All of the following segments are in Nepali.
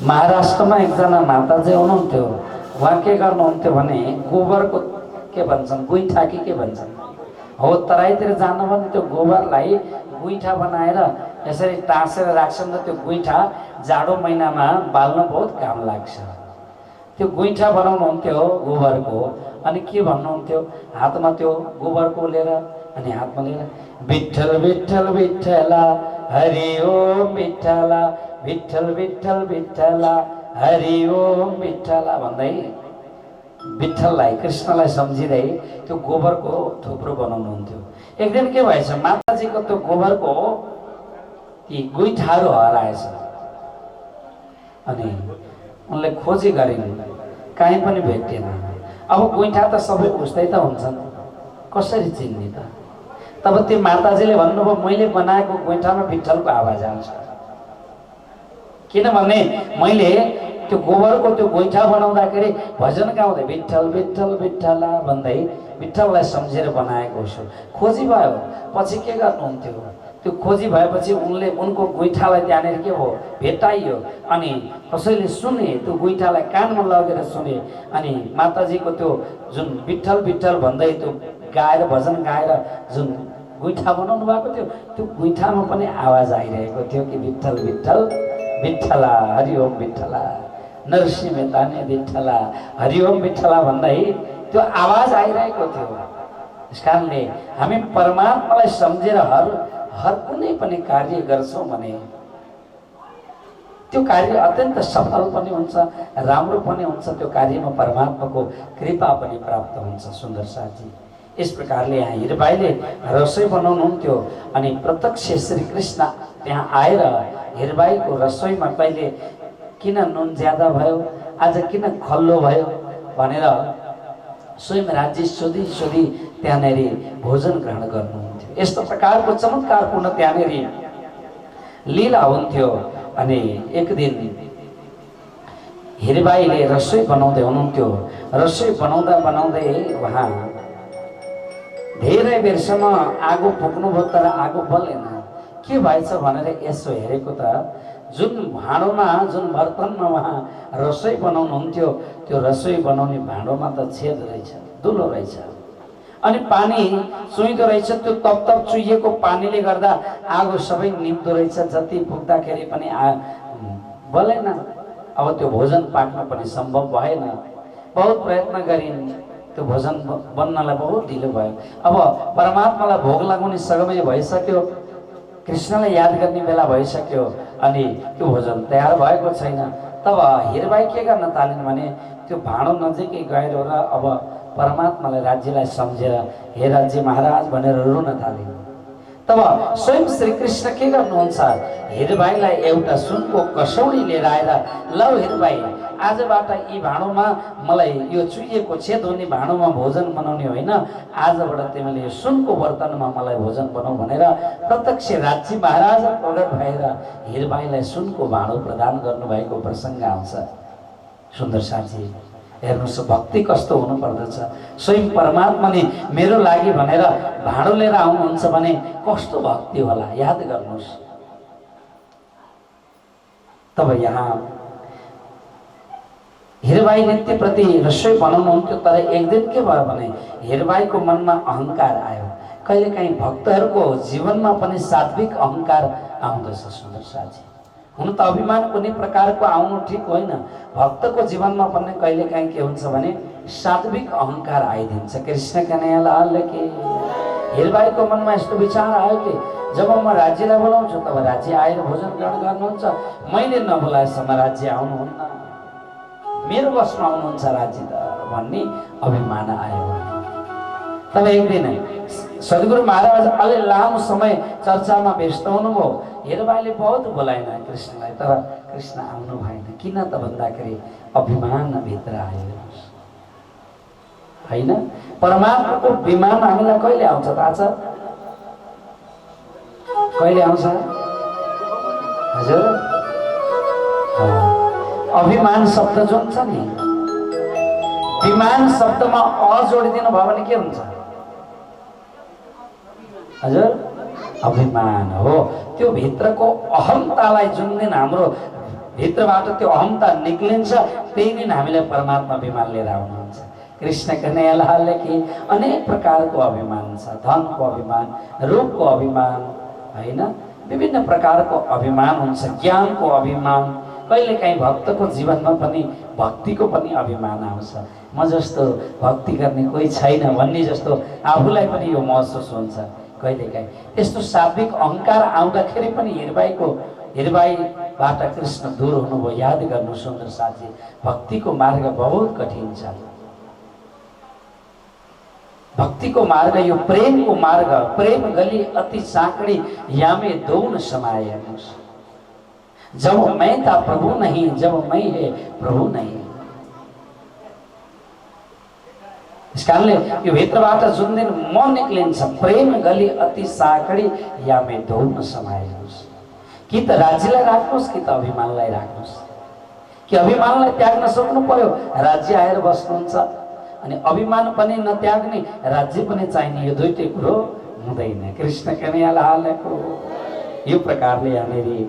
महाराष्ट्रमा एकजना माताजी हुनुहुन्थ्यो। उहाँ के गर्नुहुन्थ्यो भने गोबरको के भन्छन् गुइठा के भन्छन् हो तराईतिर जानु भने त्यो गोबरलाई गुइठा बनाएर यसरी टाँसेर राख्छन् र त्यो गुइठा जाडो महिनामा बाल्न बहुत काम लाग्छ। त्यो गुइठा बनाउनुहुन्थ्यो गोबरको। अनि के भन्नुहुन्थ्यो हातमा त्यो गोबरको लिएर अनि हातमा लिएर विठ्ठल विठ्ठल विठ्ठला हरि ओम विठ्ठला विठ्ठल विठ्ठल विठ्ठला हरि ओम विठ्ठला भन्दै विठ्ठललाई कृष्णलाई सम्झिँदै त्यो गोबरको थुप्रो बनाउनुहुन्थ्यो। एक दिन के भएछ माताजीको त्यो गोबरको ती गुइठाहरू हराएछ। अनि उनले खोजी गरिन् कहीँ पनि भेटेन। अब गुइठा त सबै उस्तै त हुन्छन् कसरी चिन्ने त। तब त्यो माताजीले भन्नुभयो मैले बनाएको गुइठामा विठ्ठलको आवाज आउँछ। किनभने मैले त्यो गोबरको त्यो गोइठा बनाउँदाखेरि भजन गाउँदै विठ्ठल विठ्ठल विठ्ठला भन्दै विठ्ठललाई सम्झेर बनाएको छु। खोजी भयो पछि के गर्नुहुन्थ्यो त्यो खोजी भएपछि उनले उनको गोइठालाई त्यहाँनिर के हो भेटाइयो। अनि कसैले सुने त्यो गोइठालाई कानमा लगेर सुने। अनि माताजीको त्यो जुन विठ्ठल विठ्ठल भन्दै त्यो गाएर भजन गाएर जुन गोइठा बनाउनु भएको थियो त्यो गोइठामा पनि आवाज आइरहेको थियो कि विठ्ठल विठ्ठल विठ्ठला हरि ओम विठ्ठला नरसिंह मेहताने विठ्ठला हरि ओम विठ्ठला भन्दै त्यो आवाज आइरहेको थियो। त्यस कारणले हामी परमात्मालाई सम्झेर हर कुनै पनि कार्य गर्छौँ भने त्यो कार्य अत्यन्त सफल पनि हुन्छ राम्रो पनि हुन्छ। त्यो कार्यमा परमात्माको कृपा पनि प्राप्त हुन्छ। सुन्दर साथी इस प्रकारले यहाँ हिरबाईले रसोई बनाउनुहुन्थ्यो। अनि प्रत्यक्ष श्री कृष्ण त्यहाँ आएर हिरबाईको रसोईमा कहिले किन नुन ज्यादा भयो आज किन खल्लो भयो भनेर स्वयं राज्य सोधी सोधी त्यहाँनिर भोजन ग्रहण गर्नुहुन्थ्यो। यस्तो प्रकारको चमत्कारपूर्ण त्यहाँनिर लीला हुन्थ्यो। अनि एक दिन हिरबाईले रसोई बनाउँदै हुनुहुन्थ्यो। रसोई बनाउँदा बनाउँदै उहाँ धेरै बेरसम्म आगो फुक्नुभयो तर आगो बलेन। के भएछ भनेर यसो हेरेको त जुन भाँडोमा जुन बर्तनमा उहाँ रसोई बनाउनुहुन्थ्यो त्यो रसोई बनाउने भाँडोमा त छेद रहेछ दुलो रहेछ। अनि पानी चुइदो रहेछ। त्यो तप चुइएको पानीले गर्दा आगो सबै निम्दो रहेछ। जति फुक्दाखेरि पनि बलेन। अब त्यो भोजन पाक्न पनि सम्भव भएन। बहुत प्रयत्न गरिन् त्यो भोजन बन्नलाई बहुत ढिलो भयो। अब परमात्मालाई भोग लगाउने समय भइसक्यो कृष्णलाई याद गर्ने बेला भइसक्यो। अनि त्यो भोजन तयार भएको छैन। तब हिरबाई के गर्न थालिन् भने त्यो भाँडो नजिकै गएर र अब परमात्मालाई राज्यलाई सम्झेर हे राज्य महाराज भनेर रुन थालिन्। तब स्वयं श्री कृष्ण के गर्नुहुन्छ हिरबाईलाई एउटा सुनको कसौडी लिएर आएर लौ हिरबाई आजबाट यी भाँडोमा मलाई यो चुइएको छेद हुने भाँडोमा भोजन बनाउने होइन आजबाट तिमीले यो सुनको बर्तनमा मलाई भोजन बनाऊ भनेर प्रत्यक्ष राज्य महाराज प्रकट भएर हिरबाईलाई सुनको भाँडो प्रदान गर्नुभएको प्रसङ्ग आउँछ। सुन्दर साथी हेर्नुहोस् भक्ति कस्तो हुनु पर्दछ। स्वयं परमात्माले मेरो लागि भनेर भाँडो लिएर आउनुहुन्छ भने कस्तो भक्ति होला याद गर्नुहोस्। तब यहाँ हिरबाई नित्य प्रति रसोई बनाउनुहुन्थ्यो। तर एक दिन के भयो भने हिरबाईको मनमा अहङ्कार आयो। कहिलेकाहीँ भक्तहरूको जीवनमा पनि सात्विक अहङ्कार आउँदछ। सुन्दर साथी हुन त अभिमान कुनै प्रकारको आउनु ठिक होइन। भक्तको जीवनमा पनि कहिलेकाहीँ के हुन्छ भने सात्विक अहङ्कार आइदिन्छ। कृष्ण कन्हैयालाल के हिरबाईको मनमा यस्तो विचार आयो कि जब म राज्यलाई बोलाउँछु तब राज्य आएर भोजन ग्रहण गर्नुहुन्छ। मैले नबोलाएसम्म राज्य आउनुहुन्न मेरो बसमा आउनुहुन्छ राज्य त भन्ने अभिमान आयो। तब एक दिन सद्गुरु महाराज अलि लामो समय चर्चामा व्यस्त हुनुभयो। हिरबाईले बहुत बोलाएन कृष्णलाई तर कृष्ण आउनु भएन। किन त भन्दाखेरि अभिमान भित्र आयो होइन। परमात्माको विमान हामीलाई कहिले आउँछ थाहा छ कहिले आउँछ हजुर? अभिमान शब्द जुन छ नि विमान शब्दमा अ जोडिदिनु भयो भने के हुन्छ हजुर? अभिमान हो। त्यो भित्रको अहमतालाई जुन दिन हाम्रो भित्रबाट त्यो अहमता निक्लिन्छ, त्यही दिन हामीलाई परमात्मा विमान लिएर आउनुहुन्छ। कृष्ण कन्हैयालालले कि अनेक प्रकारको अभिमान छ, धनको अभिमान, रूपको अभिमान, होइन, विभिन्न प्रकारको अभिमान हुन्छ, ज्ञानको अभिमान, कहिलेकाहीँ भक्तको जीवनमा पनि भक्तिको पनि अभिमान आउँछ। म जस्तो भक्ति गर्ने कोही छैन भन्ने जस्तो आफूलाई पनि यो महसुस हुन्छ कहिलेकाहीँ। त्यस्तो सात्विक अहङ्कार आउँदाखेरि पनि हिरबाईबाट कृष्ण दूर हुनुभयो। याद गर्नु सुन्दर साथी, भक्तिको मार्ग बहुत कठिन छ। भक्तिको मार्ग यो प्रेमको मार्ग, प्रेम गली अति साँकड़ी यामे दौन समाए। जब मैं था प्रभु नहीं, जब मैं है प्रभु नहीं। इस कारणले यो भित्रबाट जुन दिन म निक्लिन्छ, प्रेम गली अति साँकड़ी यामे दौन समाए। कि त राज्यलाई राख्नुहोस् कि त अभिमानलाई राख्नुहोस्। कि अभिमानलाई त्याग्न सक्नु पर्यो, राज्य आएर बस्नुहुन्छ, अनि अभिमान पनि नत्याग्ने, राज्य पनि चाहिने, यो दुईटै कुरो हुँदैन। कृष्ण कन्हैयालालको यो प्रकारले यहाँनिर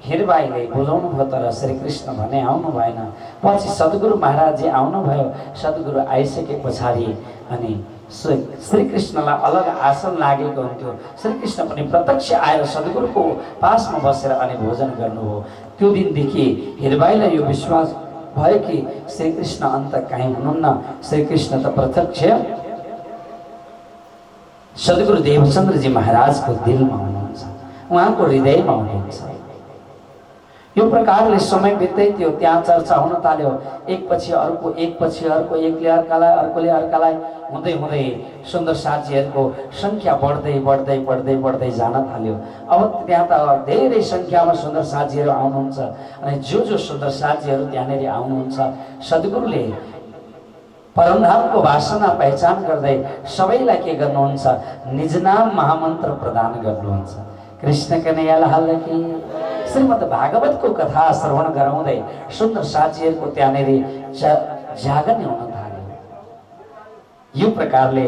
हिरबाईले बुझाउनु भयो, तर श्रीकृष्ण भने आउनु भएन। पछि सद्गुरु महाराजजी आउनुभयो। सद्गुरु आइसके पछाडि अनि श्रीकृष्णलाई अलग आसन लागेको हुन्थ्यो। श्रीकृष्ण पनि प्रत्यक्ष आएर सद्गुरुको पासमा बसेर अनि भोजन गर्नुभयो। त्यो दिनदेखि हिरबाईलाई यो विश्वास भयो कि श्रीकृष्ण अन्त कहीँ हुनुहुन्न, श्रीकृष्ण त प्रत्यक्ष सद्गुरु देवचन्द्रजी महाराजको दिलमा हुनुहुन्छ, उहाँको हृदयमा हुनुहुन्छ। यो प्रकारले समय बित्दै थियो। त्यहाँ चर्चा हुन थाल्यो, एकपछि अर्को, एकपछि अर्को, एकले अर्कालाई, अर्कोले अर्कालाई, हुँदै हुँदै सुन्दर साथीहरूको सङ्ख्या बढ्दै बढ्दै बढ्दै बढ्दै जान थाल्यो। अब त्यहाँ त धेरै सङ्ख्यामा सुन्दर साथीहरू आउनुहुन्छ, अनि जो सुन्दर साथीहरू त्यहाँनिर आउनुहुन्छ, सद्गुरुले परमधामको वासना पहिचान गर्दै सबैलाई के गर्नुहुन्छ, निज नाम महामन्त्र प्रदान गर्नुहुन्छ। कृष्ण कन्हैयालाल की श्रीमद् भागवतको कथा श्रवण गराउँदै सुन्दर साथीहरूको त्यहाँनिर जागरण हुन थाल्यो। यो प्रकारले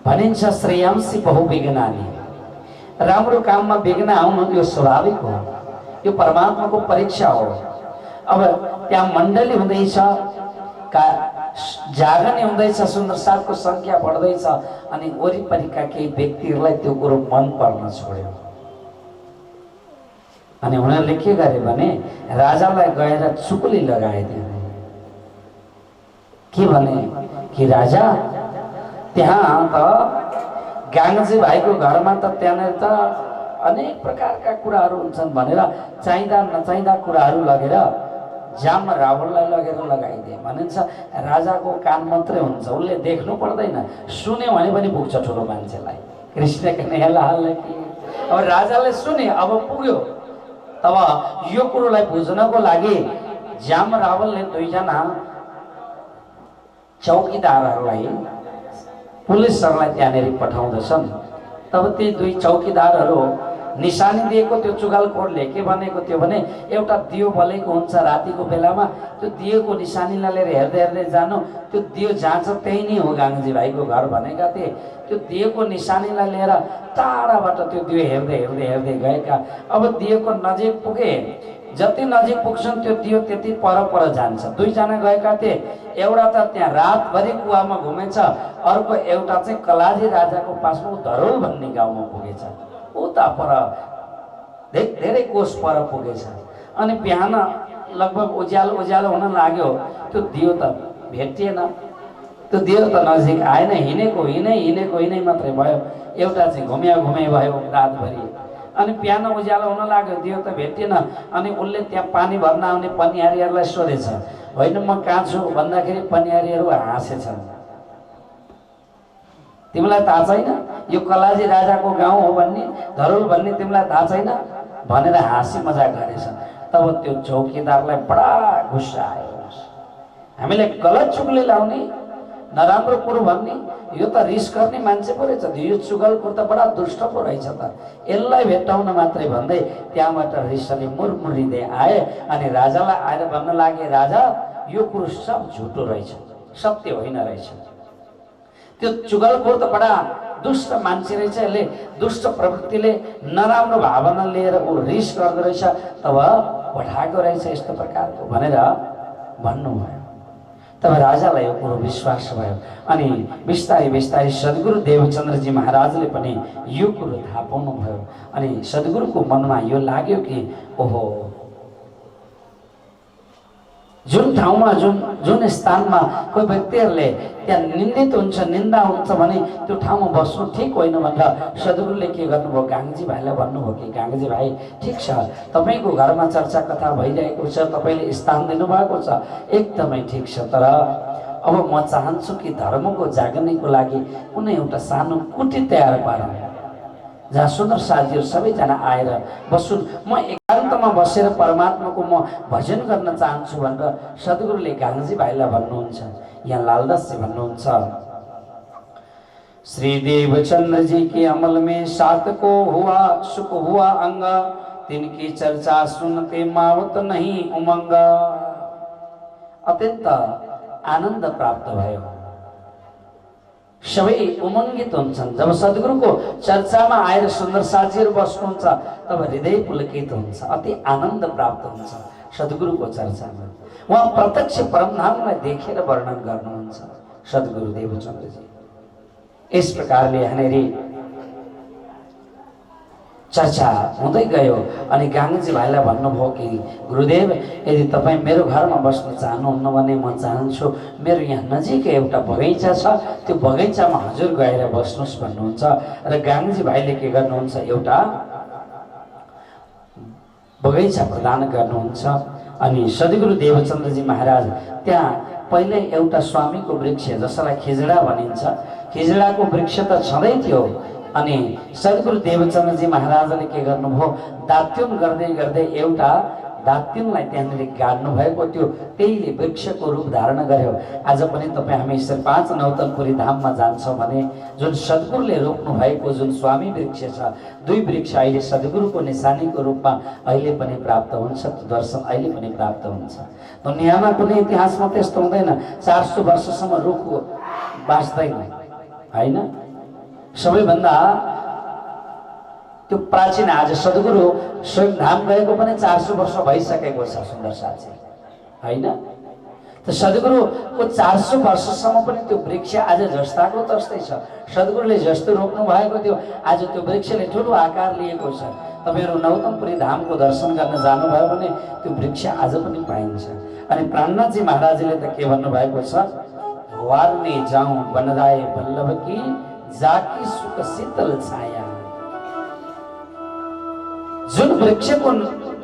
भनिन्छ श्रेयांसी बहुविघ्नानि, राम्रो काममा विघ्न आउनु यो स्वाभाविक हो, यो परमात्माको परीक्षा हो। अब त्यहाँ मण्डली हुँदैछ, जागरण हुँदैछ, सुन्दर साथको सङ्ख्या बढ्दैछ, अनि वरिपरिका केही व्यक्तिहरूलाई त्यो कुरो मन पर्न छोड्यो। अनि उनीहरूले के गरे भने राजालाई गएर चुकुली लगाइदिए। के भने कि राजा, त्यहाँ त गाङ्जी भाइको घरमा त त्यहाँनिर त अनेक प्रकारका कुराहरू हुन्छन् भनेर चाहिँदा नचाहिँदा कुराहरू लगेर जाम रावणलाई लगेर लगाइदिए। भनिन्छ राजाको कान मात्रै हुन्छ, उसले देख्नु पर्दैन, सुन्यो भने पनि पुग्छ ठुलो मान्छेलाई। कृष्ण कन्हैयालाल कि अब राजाले सुने, अब पुग्यो। तब यो कुरोलाई बुझ्नको लागि जाम रावलले दुईजना चौकीदारहरूलाई, पुलिसहरूलाई त्यहाँनिर पठाउँदछन्। तब ती दुई चौकीदारहरू निशानी दिएको त्यो चुगालखोरले के भनेको थियो भने एउटा दियो बलेको हुन्छ रातिको बेलामा, त्यो दियोको निशानीलाई लिएर हेर्दै हेर्दै जानु, त्यो दियो जहाँ छ त्यही नै हो गाङ्जी भाइको घर भनेका थिए। त्यो दियोको निशानीलाई लिएर टाढाबाट त्यो दियो हेर्दै हेर्दै हेर्दै गएका। अब दियोको नजिक पुगे, जति नजिक पुग्छन् त्यो दियो त्यति पर पर जान्छ। दुईजना गएका थिए, एउटा त त्यहाँ रातभरि कुवामा घुमेछ, अर्को एउटा चाहिँ कलाजी राजाको पासमा धरोल भन्ने गाउँमा पुगेछ, उता पर धेरै कोस पर पुगेछ। अनि बिहान लगभग उज्यालो उज्यालो हुन लाग्यो, त्यो दियो त भेटिएन। त्यो दियो त नजिक आएन, हिँडेको मात्रै भयो, एउटा चाहिँ घुम्या भयो रातभरि। अनि बिहान उज्यालो हुन लाग्यो, दियो त भेटिएन। अनि उसले त्यहाँ पानी भर्न आउने पनिहारीहरूलाई सोधेछ, होइन म कहाँ छु भन्दाखेरि पनिहारीहरू हाँसेछन्। तिमीलाई थाहा छैन यो कलाजी राजाको गाउँ हो भन्ने, धरोल भन्ने तिमीलाई थाहा छैन भनेर हाँसी मजाक गरेछ। तब त्यो चौकीदारलाई बडा गुस्सा आयो। हामीले गलत चुगली लाउने, नराम्रो कुरो भन्ने, यो त रिस गर्ने मान्छे पो रहेछ, यो चुगलखोर त बडा दुष्ट पो रहेछ त, यसलाई भेट्टाउन मात्रै भन्दै त्यहाँबाट रिसले मुरमुरिँदै आए। अनि राजालाई आएर भन्न लागे, राजा यो कुरो सब झुटो रहेछ, सत्य होइन रहेछ। त्यो चुगलखोर त बडा दुष्ट मान्छे रहेछ, यसले दुष्ट प्रवृत्तिले नराम्रो भावना लिएर ऊ रिस गर्दो रहेछ, तब पठाएको रहेछ यस्तो प्रकारको भनेर भन्नुभयो। तब राजालाई यो कुरो विश्वास भयो अनि बिस्तारै बिस्तारै सद्गुरु देवचन्द्रजी महाराजले पनि यो कुरो थाहा पाउनु भयो अनि सद्गुरुको मनमा यो लाग्यो कि ओहो, जुन ठाउँमा जुन स्थानमा कोही व्यक्तिहरूले त्यहाँ निन्दित हुन्छ, निन्दा हुन्छ भने त्यो ठाउँमा बस्नु ठिक होइन भनेर सद्गुरुले के गर्नुभयो, गाङ्गी भाइलाई भन्नुभयो कि गाङ्गी भाइ, ठिक छ, तपाईँको घरमा चर्चा कथा भइरहेको छ, तपाईँले स्थान दिनुभएको छ, एकदमै ठिक छ, तर अब म चाहन्छु कि धर्मको जागरणको लागि कुनै एउटा सानो कुटी तयार पारौँ जहाँ सुन्दर साथीहरू सबैजना आएर बसुन्, म एकान्तमा बसेर परमात्माको म भजन गर्न चाहन्छु भनेर सद्गुरुले गाङ्गी भाइलाई भन्नुहुन्छ। यहाँ लालदासजी भन्नुहुन्छ, श्री देवचंद्र जी के अमल में सात को हुआ सुख हुआ अंग, तिनकी चर्चा सुनते मावत नहीं उमंग। अत्यन्त आनन्द प्राप्त भयो, सबै उमङ्गित हुन्छन्। जब सद्गुरुको चर्चामा आएर सुन्दर साथीहरू बस्नुहुन्छ तब हृदय पुलकित हुन्छ, अति आनन्द प्राप्त हुन्छ सद्गुरुको चर्चामा। उहाँ प्रत्यक्ष परमधामलाई देखेर वर्णन गर्नुहुन्छ सद्गुरु देवचन्द्रजी। यस प्रकारले यहाँनेरि चर्चा हुँदै गयो अनि गाङ्गी भाइलाई भन्नुभयो कि गुरुदेव, यदि तपाईँ मेरो घरमा बस्न चाहनुहुन्न भने म चाहन्छु मेरो यहाँ नजिकै एउटा बगैँचा छ, त्यो बगैँचामा हजुर गएर बस्नुहोस् भन्नुहुन्छ। र गाङ्गी भाइले के गर्नुहुन्छ, एउटा बगैँचा प्रदान गर्नुहुन्छ। अनि सद्गुरु देवचन्द्रजी महाराज त्यहाँ पहिले एउटा स्वामीको वृक्ष जसलाई खिजडा भनिन्छ, खिजडाको वृक्ष त छँदै थियो अनि सद्गुरु देवचन्द्रजी महाराजले के गर्नुभयो, दात्युन गर्दै गर्दै एउटा दात्युनलाई त्यहाँनिर गाड्नु भएको थियो, त्यहीले वृक्षको रूप धारण गर्यो। आज पनि तपाईँ हामी यसरी 5 नौतनपुरी धाममा जान्छौँ भने जुन सद्गुरुले रोप्नु भएको जुन स्वामी वृक्ष छ, 2 वृक्ष अहिले सद्गुरुको निशानीको रूपमा अहिले पनि प्राप्त हुन्छ, दर्शन अहिले पनि प्राप्त हुन्छ। दुनियाँमा कुनै इतिहासमा त्यस्तो हुँदैन 400 वर्षसम्म रुख बाँच्दैन, होइन? सबैभन्दा त्यो प्राचीन आज सद्गुरु स्वयं धाम गएको पनि 400 वर्ष भइसकेको छ सुन्दर साथी, होइन? त सद्गुरुको 400 वर्षसम्म पनि त्यो वृक्ष आज जस्ताको तस्तै छ। सद्गुरुले जस्तो रोप्नु भएको थियो आज त्यो वृक्षले ठुलो आकार लिएको छ। तपाईँहरू नौतनपुरी धामको दर्शन गर्न जानुभयो भने त्यो वृक्ष आज पनि पाइन्छ। अनि प्राणनाथजी महाराजले त के भन्नुभएको छ, वार्ने जाउँ बनराय वल्लभ की जाकी सुख शीतल छाया। जुन वृक्षको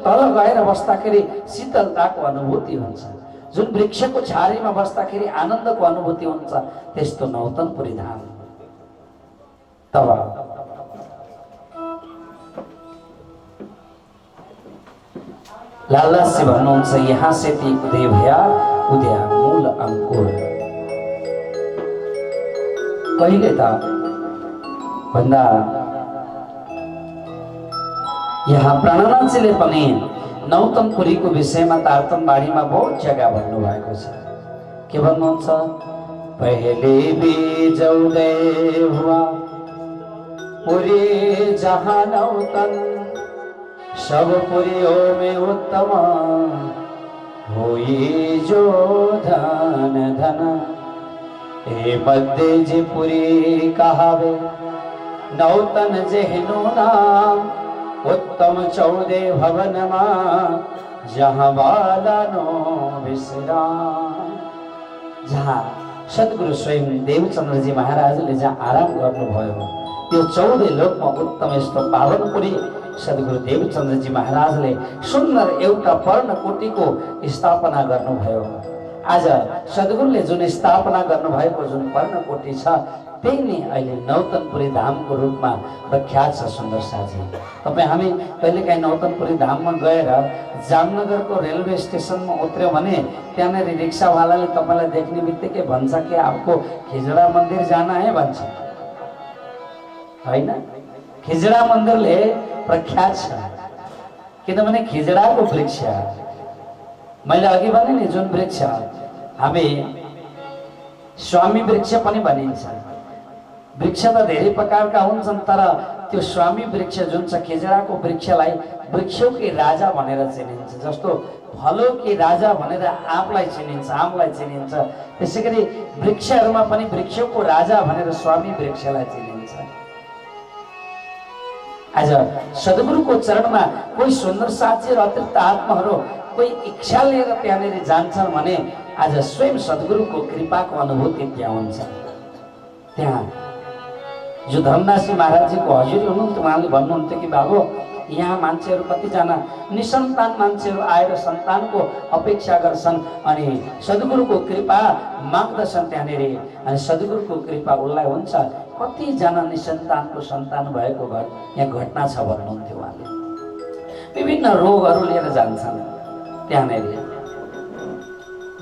तल गएर बस्दाखेरि शीतलताको अनुभूति हुन्छ, जुन वृक्षको छारीमा बस्दाखेरि आनन्दको अनुभूति हुन्छ, त्यस्तो नौतनपुरी धाम। तब लालदासजी भन्नुहुन्छ, यहाँ से ती उदय भया उदय मूल अंकुर। कहिले त भन्दा यहाँ प्राणनाथजीले पनि नौतनपुरीको विषयमा तारतमबाडीमा बहुत जग्गा भन्नुभएको छ। के भन्नुहुन्छ, पहले बीज उदय हुआ पुरी जहाँ नौतन, सब पुरियों में उत्तम हुई जो धन धन। हे मध्य जे पुरी कहावे नौतन जेहनो नाम, उत्तम 14 भवन जहाँ बाला नो विश्राम। जहाँ सद्गुरु स्वयं देवचन्द्रजी महाराजले जहाँ आराम गर्नुभयो त्यो 14 लोकमा उत्तम यस्तो पावनपुरी सद्गुरु देवचन्द्रजी महाराजले सुन्दर एउटा पर्णकोटीको स्थापना गर्नुभयो। आज सद्गुरुले जुन स्थापना गर्नुभएको जुन पर्णकोटी छ त्यही नै अहिले नौतनपुरी धामको रूपमा प्रख्यात छ। सुन्दर साथी, तपाईँ हामी कहिलेकाहीँ नौतनपुरी धाममा गएर जामनगरको रेलवे स्टेसनमा उत्र्यो भने त्यहाँनिर रिक्सावालाले तपाईँलाई देख्ने बित्तिकै भन्छ कि आपको खिजडा मन्दिर जाना है भन्छ, होइन? खिजडा मन्दिरले प्रख्यात छ किनभने खिजडाको वृक्ष, मैले अघि भने नि जुन वृक्ष हामी स्वामी वृक्ष पनि भनिन्छ, वृक्ष त धेरै प्रकारका हुन्छन्, तर त्यो स्वामी वृक्ष जुन छ खिजडाको वृक्षलाई वृक्षकै राजा भनेर चिनिन्छ। जस्तो फलकै राजा भनेर आँपलाई चिनिन्छ, आमलाई चिनिन्छ, त्यसै गरी वृक्षहरूमा पनि वृक्षको राजा भनेर स्वामी वृक्षलाई चिनिन्छ। आज सद्गुरुको चरणमा कोही सुन्दर साथी र अतिरिक्त आत्माहरू कोही इच्छा लिएर त्यहाँनिर जान्छन् भने आज स्वयं सद्गुरुको कृपाको अनुभूति त्यहाँ हुन्छ। त्यहाँ जो धर्मदासी महाराजजीको हजुर हुनुहुन्थ्यो, उहाँले भन्नुहुन्थ्यो कि बाबु यहाँ मान्छेहरू कतिजना निसन्तान मान्छेहरू आएर सन्तानको अपेक्षा गर्छन् अनि सद्गुरुको कृपा माग्दछन् त्यहाँनिर, अनि सद्गुरुको कृपा उसलाई हुन्छ। कतिजना निसन्तानको सन्तान भएको घर यहाँ घटना छ भन्नुहुन्थ्यो उहाँले। विभिन्न रोगहरू लिएर जान्छन् त्यहाँनिर,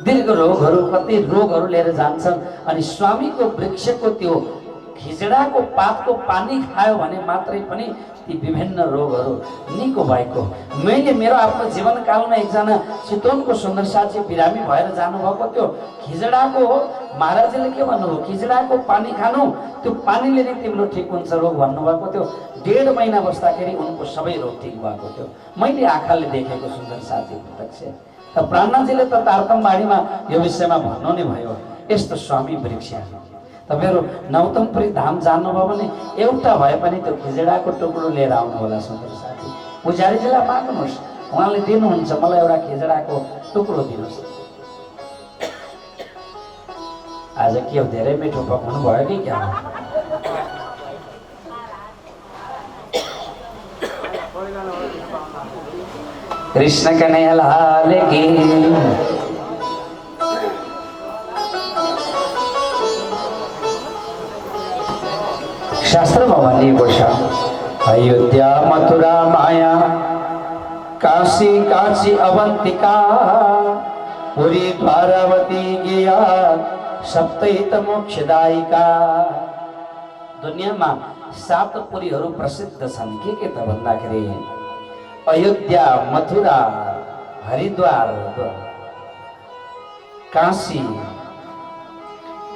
दीर्घ रोगहरू, कति रोगहरू लिएर जान्छन् अनि स्वामीको वृक्षको त्यो खिजडाको पातको पानी खायो भने मात्रै पनि ती विभिन्न रोगहरू निको भएको। मैले मेरो आफ्नो जीवनकालमा एकजना चितवनको सुन्दर साथी बिरामी भएर जानुभएको थियो। खिजडाको महाराजले के भन्नुभयो, खिजडाको पानी खानु, त्यो पानीले नै तिम्रो ठिक हुन्छ रोग भन्नुभएको थियो। 1.5 महिना बस्दाखेरि उनको सबै रोग ठिक भएको थियो। मैले आँखाले देखेको सुन्दर साथी प्रत्यक्ष। त प्राणनाथजीले त तारकमबाडीमा यो विषयमा भन्नु नै भयो, यस्तो स्वामी वृक्ष। तपाईहरु नौतमपुरी धाम जानुभयो भने एउटा भए पनि त्यो खिजडाको टुक्रो लिएर आउनु होला सुन्दर साथी। पुजारीजीलाई माग्नुहोस्, उहाँले दिनुहुन्छ, मलाई एउटा खिजडाको टुक्रो दिनुहोस्। आज के हो, धेरै मिठो पकाउनु भयो कि क्या? कृष्ण कन्हैया लाल की। शास्त्र में भनिएको छ, अयोध्या मथुरा माया काशी काशी अवंतिका पुरी द्वारावती गया सप्तैत मोक्षदायिका। दुनियाँमा 7 पुरीहरू प्रसिद्ध छन्। के त भन्दाखेरि अयोध्या, मथुरा, हरिद्वार, काशी,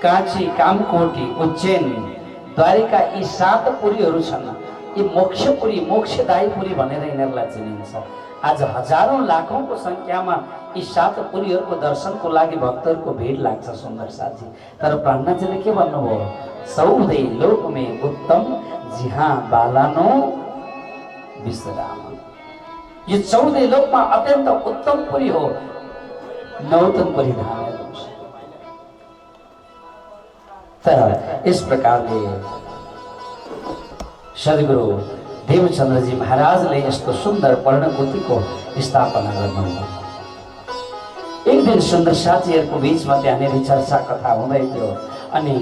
काची, कामकोटी, उज्जैन, द्वारिका, यी 7 पुरीहरू छन्। यी मोक्षपुरी, मोक्षदायी पुरी भनेर यिनीहरूलाई चिनिन्छ। आज हजारौं लाखौंको संख्यामा यी 7 पुरीहरूको दर्शनको लागि भक्तहरूको भिड लाग्छ सुन्दर साथी। तर प्राणनाथजीले के भन्नुभयो, 14 लोक में उत्तम जिहाँ बालानो विश्राम। यो 14 लोकमा अत्यन्त उत्तम पुरी हो नौतनपुरी धाम। तर इस प्रकारले सद्गुरु देवचन्द्रजी महाराजले यस्तो सुन्दर पर्णकुटीको स्थापना गर्नुभयो। एक दिन सुन्दर साथीहरूको बीचमा त्यहाँनिर चर्चा कथा हुँदै थियो अनि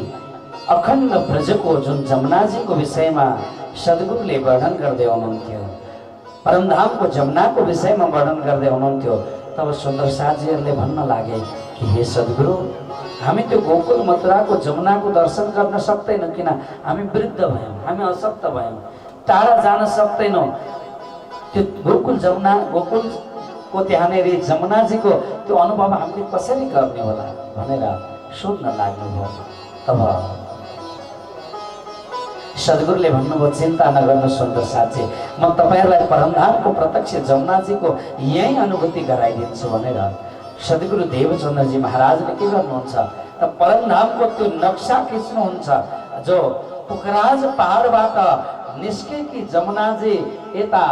अखण्ड ब्रजको जुन जमुनाजीको विषयमा सद्गुरुले वर्णन गर्दै हुनुहुन्थ्यो, परमधामको जमुनाको विषयमा वर्णन गर्दै हुनुहुन्थ्यो। तब सुन्दर साथीहरूले भन्न लागे कि हे सद्गुरु, हामी त्यो गोकुल मथुराको जमुनाको दर्शन गर्न सक्दैनौँ, किन हामी वृद्ध भयौँ, हामी अशक्त भयौँ, टाढा जान सक्दैनौँ। त्यो गोकुल जमुना, गोकुलको त्यहाँनिर जमुनाजीको त्यो अनुभव हामीले कसरी गर्ने होला भनेर सोध्न लाग्नुभयो। तब सद्गुरुले भन्नुभयो, चिन्ता नगर्नु सुन्दर साथी, म तपाईहरुलाई परमधामको प्रत्यक्ष जमुनाजीको यही अनुभूति गराइदिन्छु भनेर सद्गुरु देवचन्द्रजी महाराजले के गर्नुहुन्छ त परमधामको त्यो नक्सा खिच्नुहुन्छ। जो पुखराज पहाडबाट निस्केकी जमुनाजी यता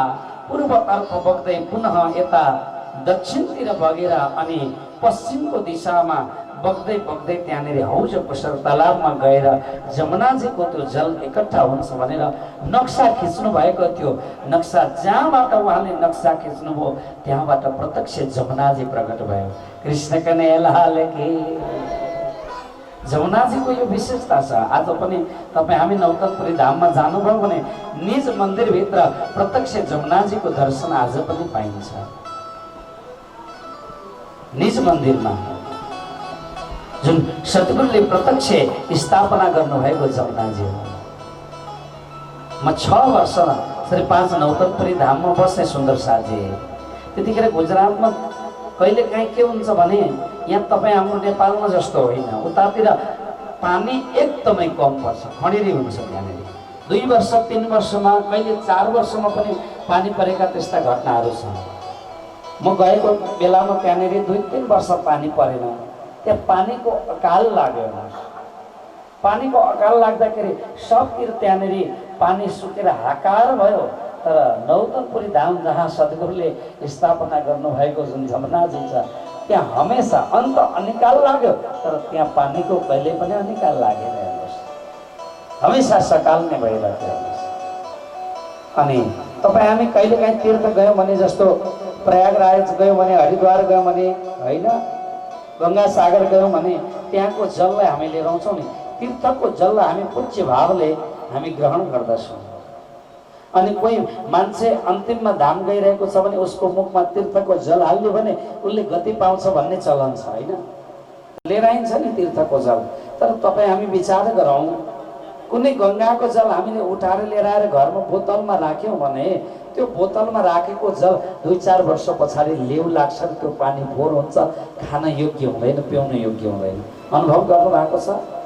पूर्वतर्फ बग्दै पुनः यता दक्षिणतिर बगेर अनि पश्चिमको दिशामा बग्दै बग्दै त्यहाँनिर हौज पुष्कर तालाबमा गएर जमुनाजीको त्यो जल एकट्ठा हुन्छ भनेर नक्सा खिच्नु भएको थियो। नक्सा जहाँबाट उहाँले नक्सा खिच्नुभयो त्यहाँबाट प्रत्यक्ष जमुनाजी प्रकट भयो। कृष्ण कन्हैया लाल की। जमुनाजीको यो विशेषता छ। आज पनि तपाईँ हामी नौतनपुरी धाममा जानुभयो भने निज मन्दिरभित्र प्रत्यक्ष जमुनाजीको दर्शन आज पनि पाइन्छ। निज मन्दिरमा जुन सद्गुरुले प्रत्यक्ष स्थापना गर्नुभएको जमुनाजी हो। म 6 वर्ष श्री 5 नौतनपुरी धाममा बस्ने सुन्दर साथी। त्यतिखेर गुजरातमा कहिले काहीँ के हुन्छ भने यहाँ तपाईँ हाम्रो नेपालमा जस्तो होइन, उतातिर पानी एकदमै कम पर्छ, खडेरी हुन्छ त्यहाँनिर। 2 वर्ष 3 वर्षमा कहिले 4 वर्षमा पनि पानी परेका त्यस्ता घटनाहरू छन्। म गएको बेलामा त्यहाँनिर 2-3 वर्ष पानी परेन, त्यहाँ पानीको अकाल लाग्यो। पानीको अकाल लाग्दाखेरि सबतिर त्यहाँनिर पानी सुकेर हाकार भयो। तर नौतनपुरी धाम जहाँ सद्गुरुले स्थापना गर्नुभएको जुन जमुनाजी छ त्यहाँ हमेसा अन्त अनिकाल लाग्यो, तर त्यहाँ पानीको कहिले पनि अनिकाल लागेन हेर्नुहोस्, हमेसा सकाल नै भइरहेको हेर्नुहोस्। अनि तपाईँ हामी कहिलेकाहीँ तीर्थ गयौँ भने, जस्तो प्रयागराज गयौँ भने, हरिद्वार गयौँ भने होइन, गङ्गा सागर गयौँ भने त्यहाँको जललाई हामी लिएर आउँछौँ नि, तीर्थको जललाई हामी पूज्य भावले हामी ग्रहण गर्दछौँ। अनि कोही मान्छे अन्तिममा धाम गइरहेको छ भने उसको मुखमा तीर्थको जल हाल्यो भने उसले गति पाउँछ भन्ने चलन छ होइन, लिएर आइन्छ नि तीर्थको जल। तर तपाईँ हामी विचार गरौँ, कुनै गङ्गाको जल हामीले उठाएर लिएर आएर घरमा बोतलमा राख्यौँ भने त्यो बोतलमा राखेको जल 2-4 वर्ष पछाडि लेउ लाग्छ, त्यो पानी फोहोर हुन्छ, खान योग्य हुँदैन, पिउन योग्य हुँदैन। अनुभव गर्नु भएको छ।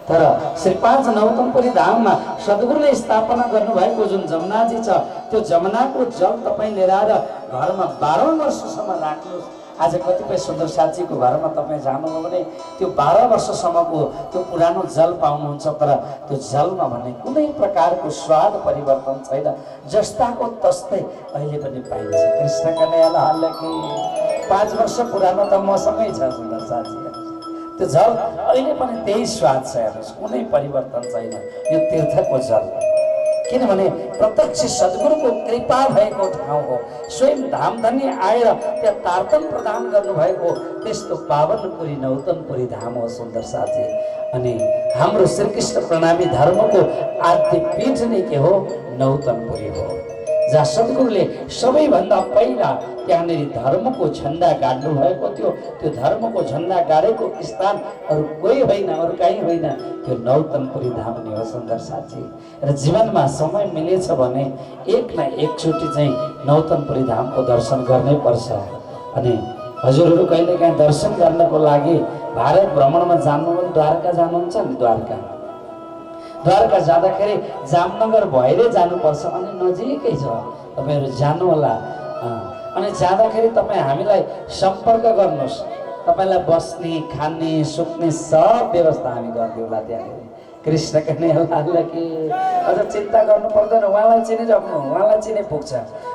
तर श्री 5 नौतनपुरी धाममा सद्गुरुले स्थापना गर्नुभएको जुन जमुनाजी छ त्यो जमुनाको जल तपाईँ लिएर आएर घरमा 12 वर्षसम्म राख्नुहोस्। आज कतिपय सुन्दर साथीको घरमा तपाईँ जानुभयो भने त्यो 12 वर्षसम्मको त्यो पुरानो जल पाउनुहुन्छ, तर त्यो जलमा भने कुनै प्रकारको स्वाद परिवर्तन छैन, जस्ताको तस्तै अहिले पनि पाइन्छ। कृष्ण कन्हैया लाल की। 5 वर्ष पुरानो त मसँगै छ सुन्दर साथी, त्यो जल अहिले पनि त्यही स्वाद छ हेर्नुहोस्, कुनै परिवर्तन छैन यो तीर्थको जल। किनभने प्रत्यक्ष सद्गुरुको कृपा भएको ठाउँ हो, स्वयं धामधनी आएर त्यहाँ तार्तन प्रदान गर्नुभएको त्यस्तो पावनपुरी नौतनपुरी धाम हो सुन्दर साथी। अनि हाम्रो श्रीकृष्ण प्रणामी धर्मको आद्य पीठ नै के हो? नौतनपुरी हो, जहाँ सद्गुरुले सबैभन्दा पहिला त्यहाँनिर धर्मको झन्डा गाड्नु भएको थियो। त्यो धर्मको झन्डा गाडेको स्थान अरू कोही होइन, अरू कहीँ होइन, त्यो नौतनपुरी धाम नै हो सुन्दर साथी। र जीवनमा समय मिलेछ भने एक न एकचोटि चाहिँ नौतनपुरी धामको दर्शन गर्नै पर्छ। अनि हजुरहरू कहिलेकाहीँ दर्शन गर्नको लागि भारत भ्रमणमा जानु भने द्वारका जानुहुन्छ नि, द्वारका जाँदाखेरि जामनगर भएरै जानुपर्छ, अनि नजिकै छ, तपाईँहरू जानु होला। अनि जाँदाखेरि तपाईँ हामीलाई सम्पर्क गर्नुहोस्, तपाईँलाई बस्ने खाने सुत्ने सब व्यवस्था हामी गरिदिउँला त्यहाँनिर। कृष्ण कन्हैया लाल की। अझ चिन्ता गर्नु पर्दैन, उहाँलाई चिनिराख्नु, उहाँलाई चिने पुग्छ।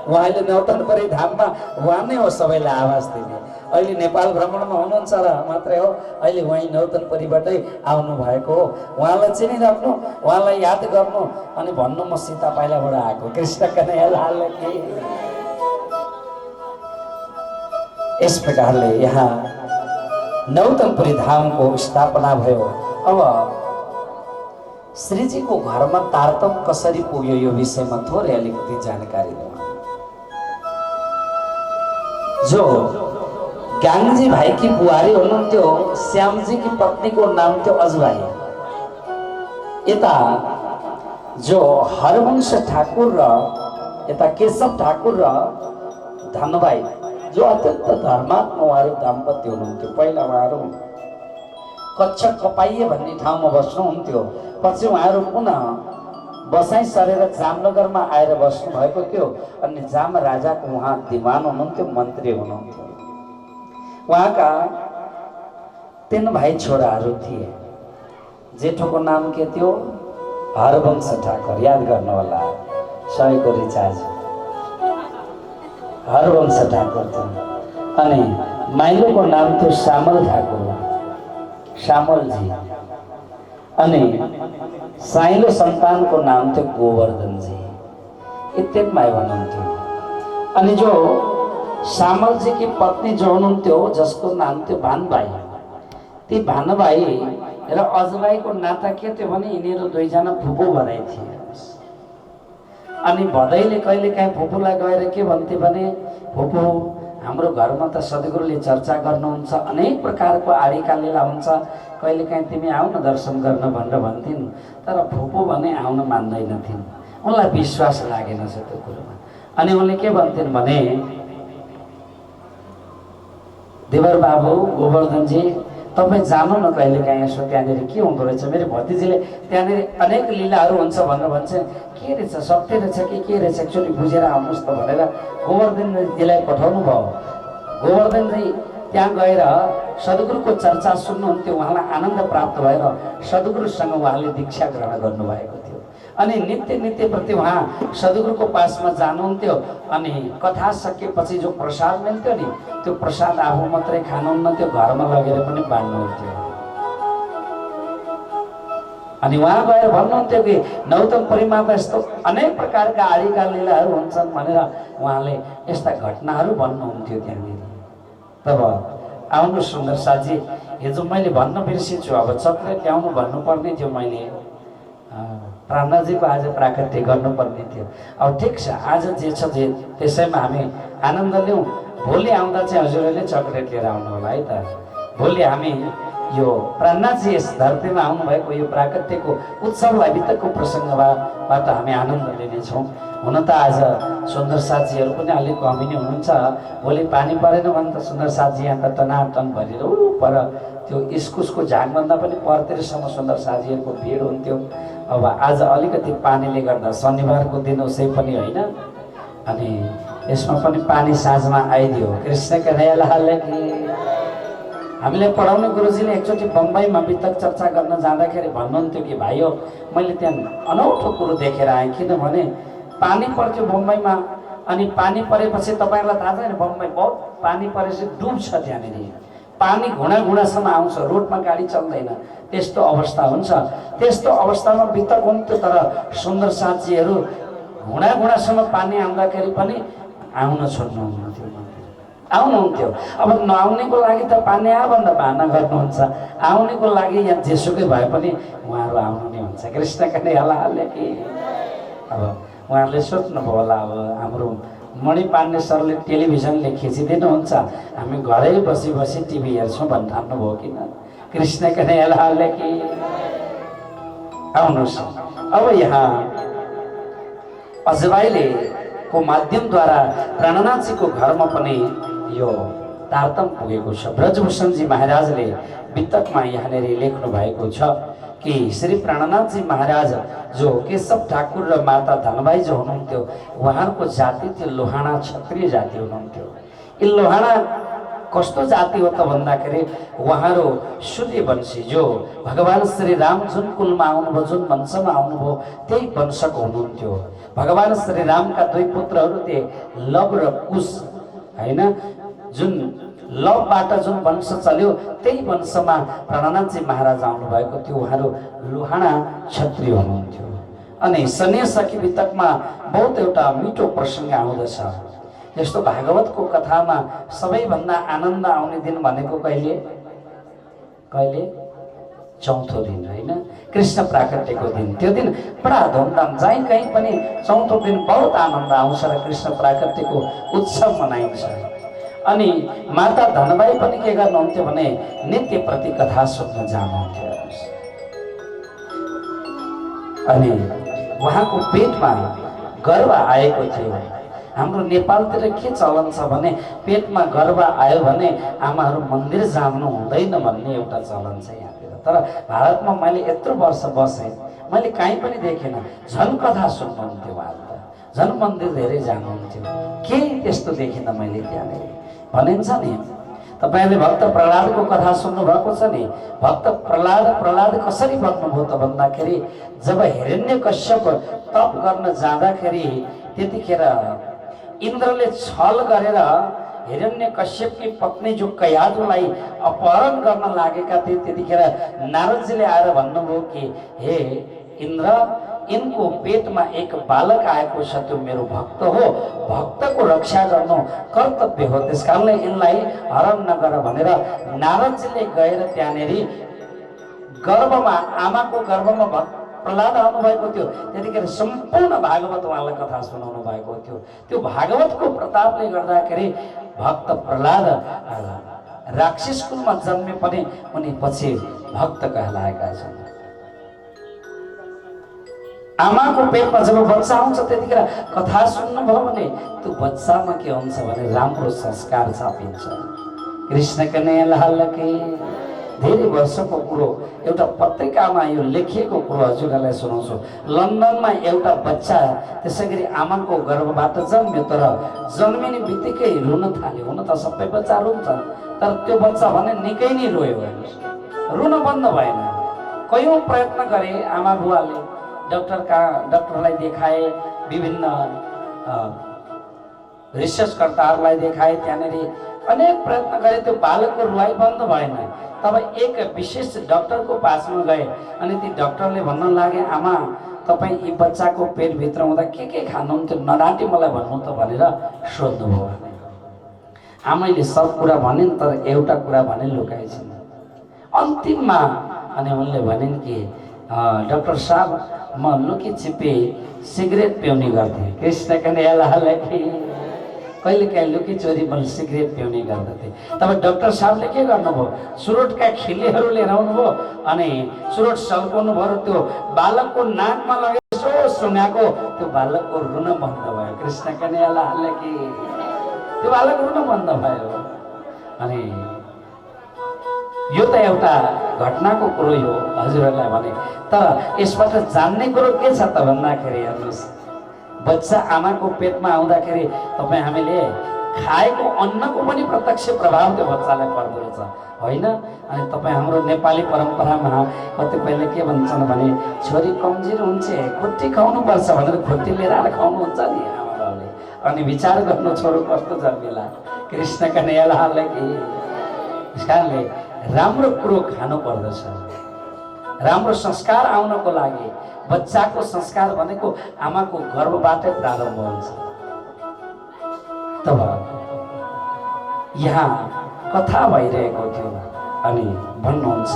उहाँले नौतनपुरी धाममा उहाँ नै हो सबैलाई आवाज दिने। अहिले नेपाल भ्रमणमा हुनुहुन्छ र मात्रै हो, अहिले उहाँ नौतनपुरीबाटै आउनु भएको हो। उहाँलाई चिनिराख्नु, उहाँलाई याद गर्नु, अनि भन्नु म सीता पाइलाबाट आएको। कृष्ण कन्हैया लाल की। इस प्रकारले यहाँ नौतनपुरी धामको स्थापना भयो। अब श्रीजीको घरमा तारतम कसरी पुग्यो यो विषयमा थोरै अलिकति जानकारी दिउँ। जो गाङ्जी भाइकी बुहारी हुनुहुन्थ्यो, श्यामजीकी पत्नीको नाम थियो अजबाई। यता जो हरवंश ठाकुर र यता केशव ठाकुर र धनबाई, जो अत्यन्त धर्मात्मा उहाँहरू दाम्पत्य हुनुहुन्थ्यो। पहिला उहाँहरू कच्छ कपाइए भन्ने ठाउँमा बस्नुहुन्थ्यो, पछि उहाँहरू पुनः बसाइ सरेर जामनगरमा आएर बस्नु भएको थियो। अनि जाम राजाको उहाँ दिवान हुनुहुन्थ्यो, मन्त्री हुनुहुन्थ्यो। उहाँका 3 भाइ छोराहरू थिए। जेठोको नाम के थियो? हरवंश ठाकुर, याद गर्नु होला, 100 को रिचार्ज हरवंश ठाकुर थियो। अनि माइलोको नाम थियो श्यामल ठाकुर, श्यामलजी। अनि साइलो सन्तानको नाम थियो गोवर्धनजी। ये 3 भाइ हुनुहुन्थ्यो। अनि जो श्यामलजी की पत्नी जो हुनुहुन्थ्यो, जसको नाम थियो भानबाई, ती भानबाई र अजबाईको नाता के थियो भने यिनीहरू 2 जना फुपू भनाइ थिए। अनि भदैले कहिलेकाहीँ फुपूलाई गएर के भन्थे भने, फुपू हाम्रो घरमा त सद्गुरुले चर्चा गर्नुहुन्छ, अनेक प्रकारको आडिका लीला हुन्छ, कहिलेकाहीँ तिमी आऊ न दर्शन गर्न भनेर भन्थिन्। तर फुपू भने आउन मान्दैनथिन्, उनलाई विश्वास लागेन छ त्यो कुरोमा। अनि उनले के भन्थिन् भने, देवर बाबु गोवर्धनजी, तपाईँ जानु न कहिले काहीँ यसो त्यहाँनिर के हुँदो रहेछ। मेरो भतिजीले त्यहाँनिर अनेक लीलाहरू हुन्छ भनेर भन्छ। के रहेछ, सत्य रहेछ कि के रहेछ एक्चुअली बुझेर आउनुहोस् त भनेर गोवर्धनजीलाई पठाउनु भयो। गोवर्धनजी त्यहाँ गएर सद्गुरुको चर्चा सुन्नुहुन्थ्यो। उहाँलाई आनन्द प्राप्त भएर सद्गुरुसँग उहाँले दीक्षा ग्रहण गर्नुभएको थियो। अनि नित्य नित्य प्रति उहाँ सद्गुरुको पासमा जानुहुन्थ्यो। अनि कथा सकिएपछि जो प्रसाद मिल्थ्यो नि, त्यो प्रसाद आफू मात्रै खानुहुन्न, त्यो घरमा लगेर पनि बाँड्नुहुन्थ्यो। अनि उहाँ गएर भन्नुहुन्थ्यो कि नौतम परिमामा यस्तो अनेक प्रकारका आदिका लीलाहरू हुन्छन् भनेर उहाँले यस्ता घटनाहरू भन्नुहुन्थ्यो त्यहाँनिर। तब आउनु सुन्दर साथी, हिजो मैले भन्न बिर्सिन्छु, अब चक्लेट ल्याउनु भन्नुपर्ने थियो। मैले प्राणजीको आज प्राकट्य गर्नुपर्ने थियो। अब ठिक छ, आज जे छ जे त्यसैमा हामी आनन्द लिउँ। भोलि आउँदा चाहिँ हजुरहरूले चक्लेट लिएर आउनु होला है त। भोलि हामी यो प्राणजी यस धरतीमा आउनुभएको यो प्राकट्यको उत्सवलाई बितकको प्रसङ्गबाट हामी आनन्द लिनेछौँ। हुन त आज सुन्दर साथीहरू पनि अलिक कमी नै हुनुहुन्छ। भोलि पानी परेन भने त सुन्दर साथी यहाँ त टनाटन भरेर पर त्यो इस्कुसको झागभन्दा पनि परतिरसम्म सुन्दर साथीहरूको भिड हुन्थ्यो। अब आज अलिकति पानीले गर्दा शनिबारको दिन उसै पनि होइन, अनि यसमा पनि पानी साँझमा आइदियो। कृष्णका दयालुले कि हामीले पढाउने गुरुजीले एकचोटि बम्बईमा वितक चर्चा गर्न जाँदाखेरि भन्नुहुन्थ्यो कि भाइ हो, मैले त्यहाँ अनौठो कुरो देखेर आएँ। किनभने पानी पर्थ्यो बम्बईमा, अनि पानी परेपछि तपाईँहरूलाई थाहा छैन, बम्बई बहुत पानी परेपछि डुब्छ। त्यहाँनिर पानी घुँडा घुँडासम्म आउँछ, रोडमा गाडी चल्दैन, त्यस्तो अवस्था हुन्छ। त्यस्तो अवस्थामा वितक हुन्थ्यो। तर सुन्दर साथीहरू घुँडा घुँडासम्म पानी आउँदाखेरि पनि आउन छोड्नुहुन्थ्यो, आउनुहुन्थ्यो। अब नआउनेको लागि त पानी आयो भन्दा बाहना गर्नुहुन्छ, आउनेको लागि यहाँ जेसुकै भए पनि उहाँहरू आउनु नै हुन्छ। कृष्णका दयालुले कि अब उहाँहरूले सोच्नुभयो होला, अब हाम्रो मणि पाण्डे सरले टेलिभिजनले खिचिदिनुहुन्छ, हामी घरै बसी बसी टिभी हेर्छौँ भन्न थाल्नुभयो किन। कृष्णका दयालुले कि आउनुहोस्। अब यहाँ अजबाइले को माध्यमद्वारा प्राणनाथजीको घरमा पनि यो तारतम पुगेको छ। ब्रजभूषणजी महाराजले वितकमा यहाँनिर लेख्नु भएको छ कि श्री प्राणनाथजी महाराज जो केशव ठाकुर र माता धनबाई जो हुनुहुन्थ्यो, उहाँहरूको जाति थियो लोहाना क्षत्रिय जाति हुनुहुन्थ्यो। यी लोहाना कस्तो जाति हो त भन्दाखेरि उहाँहरू सूर्य वंशी, जो भगवान श्री राम जुन कुलमा आउनुभयो, जुन वंशमा आउनुभयो, त्यही वंशको हुनुहुन्थ्यो। भगवान श्री रामका दुई पुत्रहरू थिए, लव र कुश, होइन? जुन लवबाट जुन वंश चल्यो त्यही वंशमा प्राणनाथजी महाराज आउनुभएको थियो। उहाँहरू लोहाना क्षत्रिय हुनुहुन्थ्यो। अनि सन्यासकी वितकमा बहुत एउटा मिठो प्रसङ्ग आउँदछ। जस्तो भागवतको कथामा सबैभन्दा आनन्द आउने दिन भनेको कहिले? कहिले? चौथो दिन, होइन? कृष्ण प्राकट्यको दिन। त्यो दिन बडा धुमधाम, जहीँ कहीँ पनि चौथो दिन बहुत आनन्द आउँछ र कृष्ण प्राकट्यको उत्सव मनाइन्छ। अनि माता धनबाई पनि के गर्नुहुन्थ्यो भने नित्य प्रति कथा सुन्न जानुहुन्थ्यो। अनि उहाँको पेटमा गर्भ आएको थियो। हाम्रो नेपालतिर के चलन छ भने पेटमा गर्भ आयो भने आमाहरू मन्दिर जानु हुँदैन भन्ने एउटा चलन छ यहाँतिर। तर भारतमा मैले यत्रो वर्ष बसेँ, मैले कहीँ पनि देखेन। झन् कथा सुन्नुहुन्थ्यो उहाँहरू, त झन् मन्दिर धेरै जानुहुन्थ्यो। केही त्यस्तो देखिनँ मैले त्यहाँनिर। भनिन्छ नि, तपाईँले भक्त प्रहलादको कथा सुन्नुभएको छ नि। भक्त प्रहलाद कसरी बन्नुभयो त भन्दाखेरि जब हिरण्यकश्यप तप गर्न जाँदाखेरि त्यतिखेर इन्द्रले छल गरेर हिरण्यकश्यपकी पत्नी जो कयाधुलाई अपहरण गर्न लागेका थिए, त्यतिखेर नारदजीले आएर भन्नुभयो कि हे इन्द्र, इनको पेटमा एक बालक आएको छ, त्यो मेरो भक्त हो, भक्तको रक्षा गर्नु कर्तव्य हो, त्यसकारणले यिनलाई हरण नगर भनेर नारदजीले गएर त्यहाँनिर गर्भमा, आमाको गर्भमा प्रहलाद आउनुभएको थियो। त्यतिखेर सम्पूर्ण भागवत उहाँलाई कथा सुनाउनु भएको थियो। त्यो भागवतको प्रतापले गर्दाखेरि भक्त प्रहलाद राक्षस कुलमा जन्मे पनि उनी पछि भक्त कहलाएका छन्। आमाको पेटमा जब बच्चा आउँछ त्यतिखेर कथा सुन्नुभयो भने त्यो बच्चामा के हुन्छ भने राम्रो संस्कार छापिन्छ। कृष्ण कन्हैया लाल की धेरै वर्षको कुरो एउटा पत्रिकामा यो लेखिएको कुरो हजुरहरूलाई सुनाउँछु। लन्डनमा एउटा बच्चा त्यसै गरी आमाको गर्भबाट जन्मियो, तर जन्मिने बित्तिकै रुन थाल्यो। हुन त सबै बच्चा रुन्छन्, तर त्यो बच्चा भने निकै नै रोयो, रुन बन्द भएन। कयौँ प्रयत्न गरे आमा बुवाले, डक्टरलाई देखाए, विभिन्न रिसर्चकर्ताहरूलाई देखाए, त्यहाँनिर अनेक प्रयत्न गरे, त्यो बालकको रुवाई बन्द भएन। तब एक विशेष डक्टरको पासमा गए अनि ती डक्टरले भन्न लागे, आमा तपाईँ यी बच्चाको पेटभित्र हुँदा के खानुहुन्थ्यो, नडाँटी मलाई भन्नु त भनेर सोध्नुभयो। आमैले सब कुरा भनिन्, तर एउटा कुरा भने लुकाइछन् अन्तिममा। अनि उनले भनिन् कि डक्टर साहब म लुकी छिपी सिगरेट पिउने गर्थेँ। कृष्ण कन्हैयालाल कि कहिले काहीँ लुकी चोरी मैले सिगरेट पिउने गर्दथे। तब डक्टर साहबले के गर्नुभयो, चुरोटका खिलीहरू लिएर आउनुभयो अनि चुरोट सल्काउनु भयो। त्यो बालकको नाकमा लगेर यसो सुँघाएको, त्यो बालकको रुन बन्द भयो। कृष्ण कन्हैयालाल कि त्यो बालक रुन बन्द भयो। अनि यो त एउटा घटनाको कुरो हो हजुरहरूलाई भने, तर यसबाट जान्ने कुरो के छ त भन्दाखेरि हेर्नुहोस्, बच्चा आमाको पेटमा आउँदाखेरि तपाईँ हामीले खाएको अन्नको पनि प्रत्यक्ष प्रभाव त्यो बच्चालाई पर्दो रहेछ, होइन? अनि तपाईँ हाम्रो नेपाली परम्परामा कतिपयले के भन्छन् भने छोरी कमजोर हुन्छ, खुट्टी खुवाउनुपर्छ भनेर खुट्टी लिएर आएर खुवाउनुहुन्छ नि आमा बाउले। अनि विचार गर्नु छोरो कस्तो जन्मिला। कृष्ण कन्हैयालाल कि यस कारणले राम्रो कुरो खानु पर्दछ। राम्रो संस्कार आउनको लागि बच्चाको संस्कार भनेको आमाको गर्भबाटै प्रारम्भ हुन्छ। तब यहाँ कथा भइरहेको थियो अनि भन्नुहुन्छ,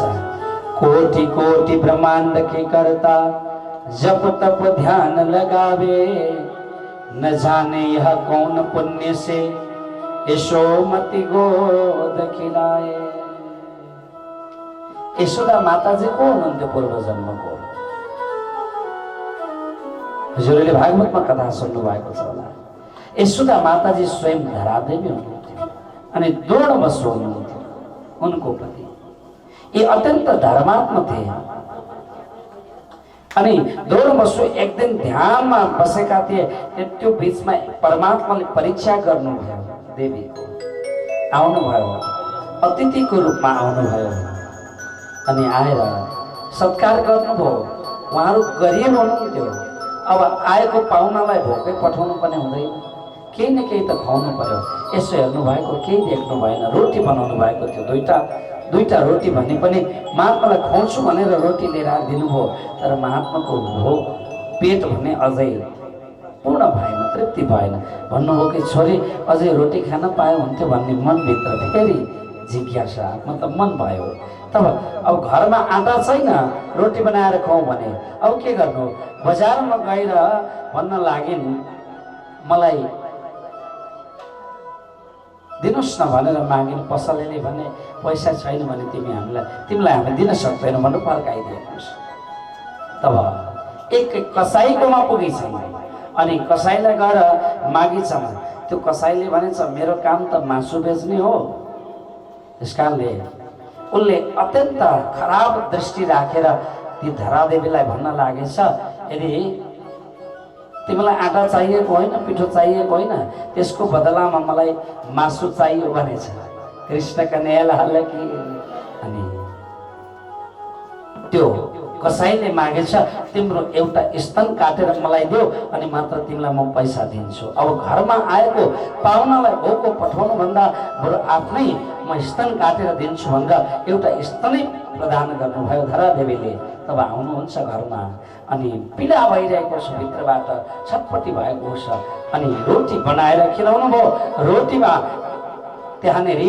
कोटि कोटि ब्रह्मांड के कर्ता जप तप ध्यान लगावे, न जाने यह कौन पुण्य से यशोमती गोद खिलाए। यशोदा माताजी को हुनुहुन्थ्यो पूर्व जन्मको? हजुरले भागवतमा कथा सुन्नु भएको छ होला। यशोदा माताजी स्वयं धरादेवी हुनुहुन्थ्यो अनि द्रोण बसु हुनुहुन्थ्यो उनको पति। ये अत्यन्त धर्मात्मा थिए। अनि द्रोण बसु एक दिन ध्यानमा बसेका थिए, त्यो बीचमा परमात्माले परीक्षा गर्नुभयो। देवी आउनुभयो, अतिथिको रूपमा आउनुभयो अनि आएर सत्कार गर्नुभयो। उहाँहरू गरिब हुनुहुन्थ्यो, अब आएको पाहुनालाई भोकै पठाउनु पनि हुँदैन, केही न केही त खुवाउनु पर्यो। यसो हेर्नु भएको केही देख्नु भएन, रोटी बनाउनु भएको थियो, दुईटा रोटी भने पनि महात्मालाई खुवाउँछु भनेर रोटी लिएर आएर दिनुभयो। तर महात्माको भोक पेट भने अझै पूर्ण भएन, तृप्ति भएन। भन्नुभयो कि छोरी अझै रोटी खान पायो हुन्थ्यो भन्ने मनभित्र फेरि जिज्ञासा, मतलब मन भयो। तब अब घरमा आटा छैन, रोटी बनाएर खुवाउँ भने अब के गर्नु? बजारमा गएर भन्न लागिन्, मलाई दिनुहोस् न भनेर मागिन्। पसलेले भने पैसा छैन भने तिमीलाई हामी दिन सक्दैनौँ भनेर फर्काइदिनुहोस्। तब एक कसाईकोमा पुगेछन् अनि कसाईलाई गएर मागिछन्। त्यो कसाईले भनेछ मेरो काम त मासु बेच्ने हो। त्यस कारणले उनले अत्यन्त खराब दृष्टि राखेर ती धरादेवीलाई भन्न लागेछ, यदि तिमीलाई आटा चाहिएको होइन, पिठो चाहिएको होइन, त्यसको बदलामा मलाई मासु चाहियो भनेछ। कृष्ण कन्हैयालाल कि अनि त्यो कसैले मागेछ तिम्रो एउटा स्तन काटेर मलाई देऊ अनि मात्र तिमीलाई म पैसा दिन्छु। अब घरमा आएको पाहुनालाई भोको पठाउनु भन्दा बरु आफ्नै म स्तन काटेर दिन्छु भनेर एउटा स्तनै प्रदान गर्नुभयो धरादेवीले। तब आउनुहुन्छ घरमा अनि पीडा भइरहेको छ, भित्रबाट छटपटी भएको छ अनि रोटी बनाएर खिलाउनु भयो। रोटीमा त्यहाँनिर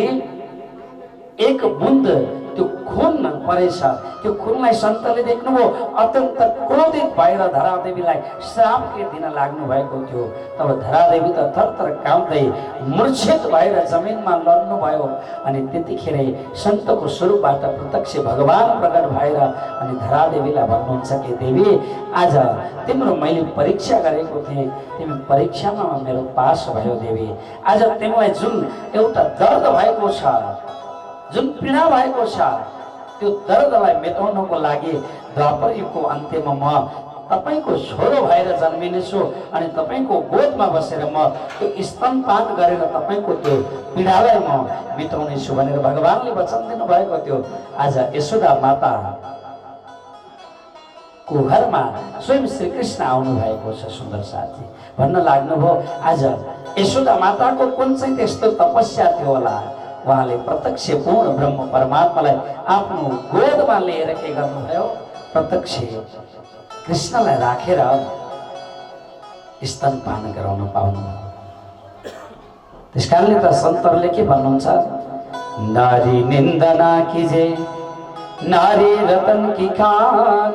एक बुन्द त्यो खुन परेछ। त्यो खुनलाई सन्तले देख्नुभयो, अत्यन्त क्रोधित भएर धरादेवीलाई श्राप के दिन लाग्नु भएको थियो। तब धरादेवी त थरथर काँप्दै मूर्छित भएर जमिनमा लड्नुभयो अनि त्यतिखेर सन्तको स्वरूपबाट प्रत्यक्ष भगवान प्रकट भएर अनि धरादेवीलाई भन्नुहुन्छ कि देवी आज तिम्रो मैले परीक्षा गरेको थिएँ, तिमी परीक्षामा मेरो पास भयो। देवी आज तिमीलाई जुन एउटा दर्द भएको छ, जुन पीडा भएको छ, त्यो दर्दलाई मेटाउनको लागि द्वापर युगको अन्त्यमा म तपाईको छोरो भएर जन्मिनेछु अनि तपाईको गोदमा बसेर म त्यो स्तनपान गरेर तपाईको त्यो पीडालाई म मेटाउनेछु भनेर भगवानले वचन दिनुभएको थियो। आज यशोदा माता को घरमा स्वयं श्री कृष्ण आउनु भएको छ। सुन्दर साथी भन्न लाग्नुभयो आज यशोदा माताको कुन चाहिँ त्यस्तो तपस्या थियो होला, उहाँले प्रत्यक्ष पूर्ण ब्रह्म परमात्मालाई आफ्नो गोदमा लिएर के गर्नुभयो, प्रत्यक्ष कृष्णलाई राखेर स्तनपान गराउन पाउनु। त्यसकारणले त सन्तहरूले के भन्नुहुन्छ, नारी निन्दना कीजे नारी रतन की खान,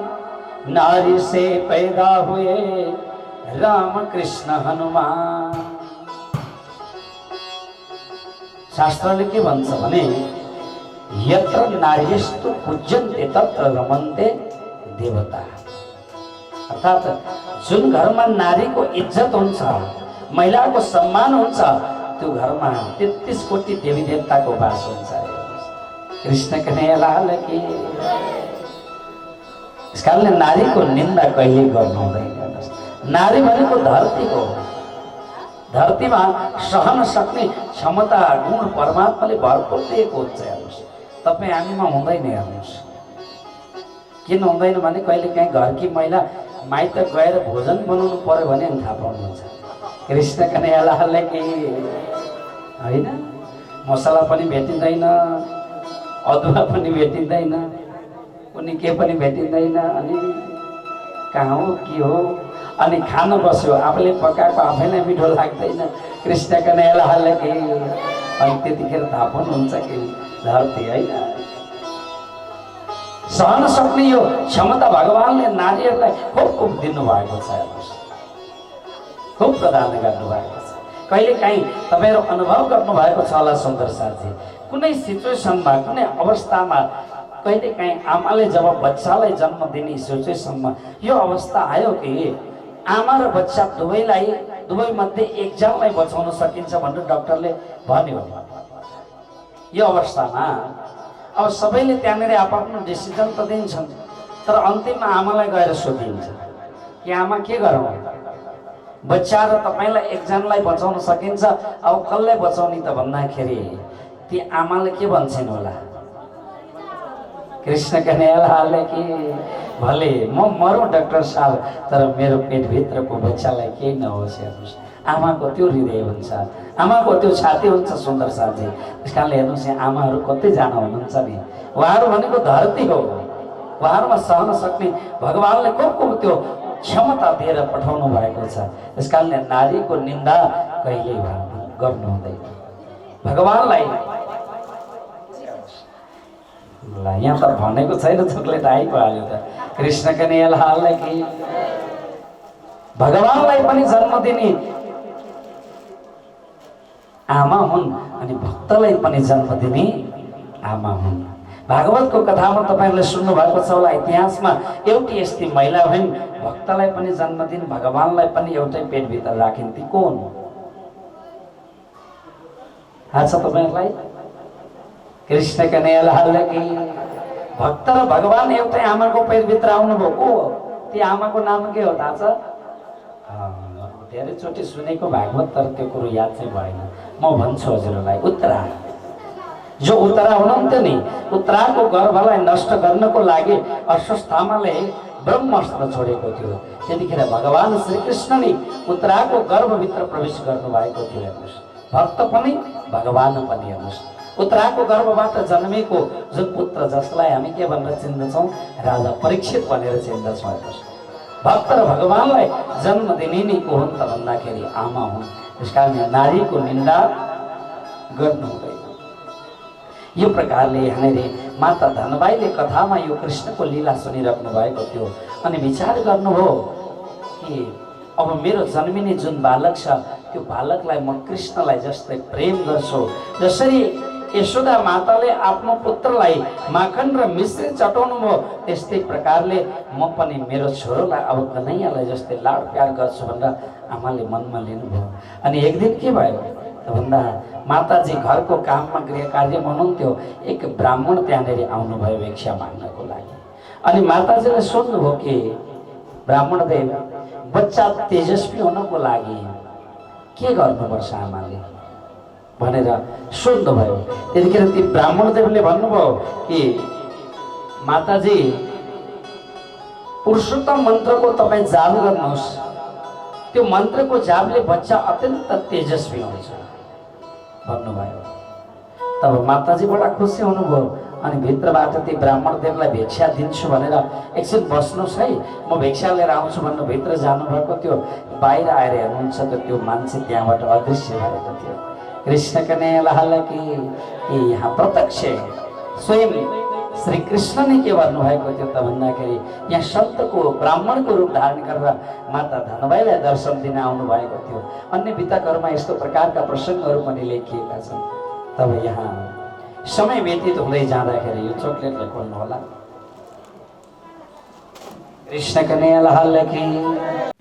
नारी से पैदा हुए राम कृष्ण हनुमान। शास्त्रले के भन्छ भने यत्र नारीस्तु पूज्यन्ते तत्र रमन्ते देवता। अर्थात जुन घरमा नारीको इज्जत हुन्छ, महिलाको सम्मान हुन्छ, त्यो घरमा 33 कोटी देवी देवताको वास हुन्छ। कृष्ण कन्हैया लाल की। यसकारणले नारीको निन्दा कहिले गर्नु हुँदैन। नारी भनेको धरती हो, धरतीमा सहन सक्ने क्षमता गुण परमात्माले भरपूर दिएको हुन्छ। हेर्नुहोस् तपाईँ हामीमा हुँदैन। हेर्नुहोस् किन हुँदैन भने कहिले काहीँ घरकी महिला माइत गएर भोजन बनाउनु पर्यो भने थाहा पाउनुहुन्छ। कृष्ण कन्हैया लाल की होइन, मसला पनि भेटिँदैन, अदुवा पनि भेटिँदैन, कुनै के पनि भेटिँदैन, अनि कहाँ हो के हो, अनि खान बस्यो आफूले पकाएको आफैलाई मिठो लाग्दैन। कृष्ण कन्हैया लाल की। अनि त्यतिखेर थाहा पाउनुहुन्छ कि धरती होइन, सहन सक्ने यो क्षमता भगवानले नारीहरूलाई खुब दिनुभएको छ। खुब प्रदान गर्नुभएको छ। कहिले काहीँ तपाईँहरू अनुभव गर्नुभएको छ होला सुन्दर साथी, कुनै सिचुएसनमा कुनै अवस्थामा कहिले काहीँ आमाले जब बच्चालाई जन्म दिने सिचुएसनमा यो अवस्था आयो कि आमा र बच्चा दुवै मध्ये एकजनालाई बचाउन सकिन्छ भनेर डाक्टरले भन्यो। यो अवस्थामा अब सबैले त्यहाँनिर आफ्नो डिसिजन त दिन्छन्, तर अन्तिममा आमालाई गएर सोधिन्छ कि आमा के गरौँ, बच्चा र तपाईँलाई एकजनालाई बचाउन सकिन्छ, अब कसलाई बचाउने त भन्दाखेरि ती आमाले के भन्छन् होला, कृष्ण कन्हैया लाल की। भले म मरौँ डाक्टर साहब, तर मेरो पेटभित्रको बच्चालाई केही नहोस्। हेर्नुहोस् आमाको त्यो हृदय हुन्छ, आमाको त्यो छाती हुन्छ। सुन्दर साथी त्यस कारणले हेर्नुहोस् यहाँ आमाहरू कतिजना हुनुहुन्छ नि, उहाँहरू भनेको धरती हो, उहाँहरूमा सहन सक्ने भगवानले खुब त्यो क्षमता दिएर पठाउनु भएको छ। त्यस कारणले नारीको निन्दा कहिल्यै गर्नु हुँदैन। भगवानलाई यहाँ त भनेको छैन, चोकलेट आइको हाल्यो त। कृष्ण कन्हैया लाल की। भगवानलाई पनि जन्म दिने आमा हुन् अनि भक्तलाई पनि जन्म दिने आमा हुन्। भागवतको कथामा तपाईँहरूले सुन्नु भएको छ होला, इतिहासमा एउटी यस्ती महिला हुन्, भक्तलाई पनि जन्म दिन्, भगवानलाई पनि एउटै पेटभित्र राखिन्। ती को हुन् थाहा छ तपाईँहरूलाई? कृष्ण कन्हैया लाल की। भक्त र भगवान एउटै आमाको पेटभित्र आउनुभयो। को हो ती आमाको नाम के हो थाहा छ? धेरैचोटि सुनेको भागवत, तर त्यो कुरो याद चाहिँ भएन। म भन्छु हजुरहरूलाई, उत्तरा। जो उत्तरा हुनुहुन्थ्यो नि, उत्तराको गर्भलाई नष्ट गर्नको लागि अश्वत्थामाले ब्रह्मास्त्र छोडेको थियो। त्यतिखेर भगवान श्रीकृष्णले उत्तराको गर्भभित्र प्रवेश गर्नुभएको थियो। हेर्नुहोस् भक्त पनि भगवान पनि। हेर्नुहोस् उत्तराको गर्भबाट जन्मेको जुन पुत्र जसलाई हामी के भनेर चिन्दछौँ, राजा परीक्षित भनेर चिन्दछौँ। हेर्नुहोस् भक्त र भगवानलाई जन्म दिने नै को हुन् त भन्दाखेरि आमा हुन्। त्यसकारण नारीको निन्दा गर्नु हुँदैन। यो प्रकारले यहाँनिर माता धनबाईले कथामा यो कृष्णको लीला सुनिराख्नु भएको थियो अनि विचार गर्नुभयो कि अब मेरो जन्मिने जुन बालक छ त्यो बालकलाई म कृष्णलाई जस्तै प्रेम गर्छु, जसरी यशोदा माताले आफ्नो पुत्रलाई माखन र मिश्री चटाउनु भयो, त्यस्तै प्रकारले म पनि मेरो छोरोलाई अब कन्हैयालाई जस्तै लाड प्यार गर्छु भनेर आमाले मनमा लिनुभयो। अनि एक दिन के भयो, भन्दा माताजी घरको काममा गृह कार्यमा हुनुहुन्थ्यो। एक ब्राह्मण त्यहाँनिर आउनुभयो भिक्षा माग्नको लागि। अनि माताजीले सोध्नुभयो कि ब्राह्मणदेव, बच्चा तेजस्वी हुनको लागि के गर्नुपर्छ आमाले भनेर सोध्नुभयो। त्यतिखेर ती ब्राह्मणदेवले भन्नुभयो कि माताजी, पुरुषोत्तम मन्त्रको तपाईँ जाप गर्नुहोस्, त्यो मन्त्रको जापले बच्चा अत्यन्त तेजस्वी हुन्छ भन्नुभयो। तब माताजी बडा खुसी हुनुभयो। अनि भित्रबाट ती ब्राह्मणदेवलाई भिक्षा दिन्छु भनेर एकछिन बस्नुहोस् है, म भिक्षा लिएर आउँछु भन्नु भित्र जानुभएको थियो। बाहिर आएर हेर्नुहुन्छ त त्यो मान्छे त्यहाँबाट अदृश्य भएको थियो। कृष्ण कन्हैया कि यहाँ प्रत्यक्ष स्वयं श्री कृष्ण ने के भन्नुभएको थियो त भन्दाखेरि यहाँ सन्तको ब्राह्मणको रूप धारण गरेर माता धनबाईलाई दर्शन दिन आउनु भएको थियो। अन्य वितकहरूमा यस्तो प्रकारका प्रसङ्गहरू पनि लेखिएका छन्। तब यहाँ समय व्यतीत हुँदै जाँदाखेरि यो चोकलेटलाई खोल्नु होला। कृष्ण कन्हैया कि